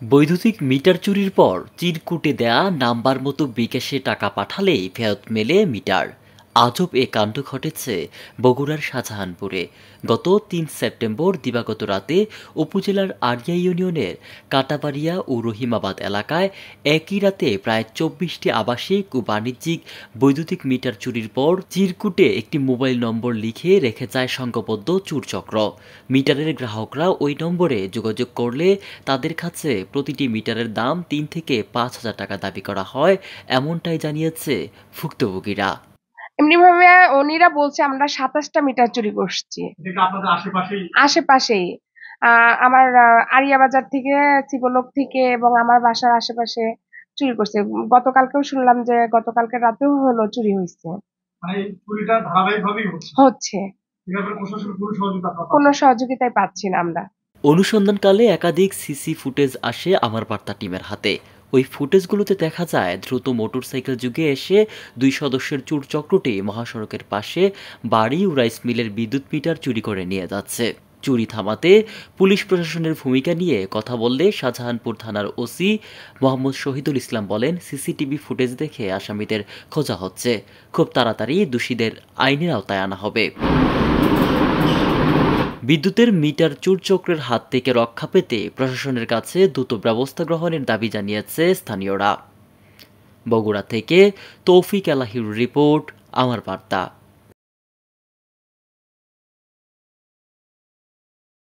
বৈদ্যুতিক মিটার চুরির পর চিরকুটে দেয়া নাম্বার মতো বিকাশে টাকা পাঠালেই ফেরত মেলে মিটার। আজব এ কাণ্ড ঘটেছে বগুড়ার শাহজাহানপুরে। গত ৩ সেপ্টেম্বর দিবাগত রাতে উপজেলার আড়িয়া ইউনিয়নের কাটাবাড়িয়া ও রহিমাবাদ এলাকায় একই রাতে প্রায় ২৪টি আবাসিক ও বাণিজ্যিক বৈদ্যুতিক মিটার চুরির পর চিরকুটে একটি মোবাইল নম্বর লিখে রেখে যায় সংঘবদ্ধ চোরচক্র। মিটারের গ্রাহকরা ওই নম্বরে যোগাযোগ করলে তাদের কাছে প্রতিটি মিটারের দাম ৩ থেকে ৫,০০০ টাকা দাবি করা হয়, এমনটাই জানিয়েছে ভুক্তভোগীরা। এমনিভাবে উনিরা বলছে আমরা ২৭টা মিটার চুরি করছি। আশেপাশেই আমার আরিয়া বাজার থেকে, চিবলক থেকে এবং আমার বাসার আশেপাশে চুরি করছে। গতকালকেও শুনলাম যে গতকালকে রাতেও হলো চুরি হয়েছে। হচ্ছে কোনো সহযোগিতাই পাচ্ছি না আমরা। অনুসন্ধানকালে একাধিক সিসি ফুটেজ আসে আমার বার্তা টিমের হাতে। ওই ফুটেজগুলোতে দেখা যায় দ্রুত মোটরসাইকেল যুগে এসে ২ সদস্যের চোরচক্রটি মহাসড়কের পাশে বাড়ি ও রাইস মিলের বিদ্যুৎ মিটার চুরি করে নিয়ে যাচ্ছে। চুরি থামাতে পুলিশ প্রশাসনের ভূমিকা নিয়ে কথা বললে শাহজাহানপুর থানার ওসি মোহাম্মদ শহীদুল ইসলাম বলেন, সিসিটিভি ফুটেজ দেখে আসামিদের খোঁজা হচ্ছে। খুব তাড়াতাড়ি দোষীদের আইনের আওতায় আনা হবে। বিদ্যুতের মিটার চোরচক্রের হাত থেকে রক্ষা পেতে প্রশাসনের কাছে দ্রুত ব্যবস্থা গ্রহণের দাবি জানিয়েছে স্থানীয়রা। বগুড়া থেকে তৌফিক এলাহির রিপোর্ট, আমার বার্তা।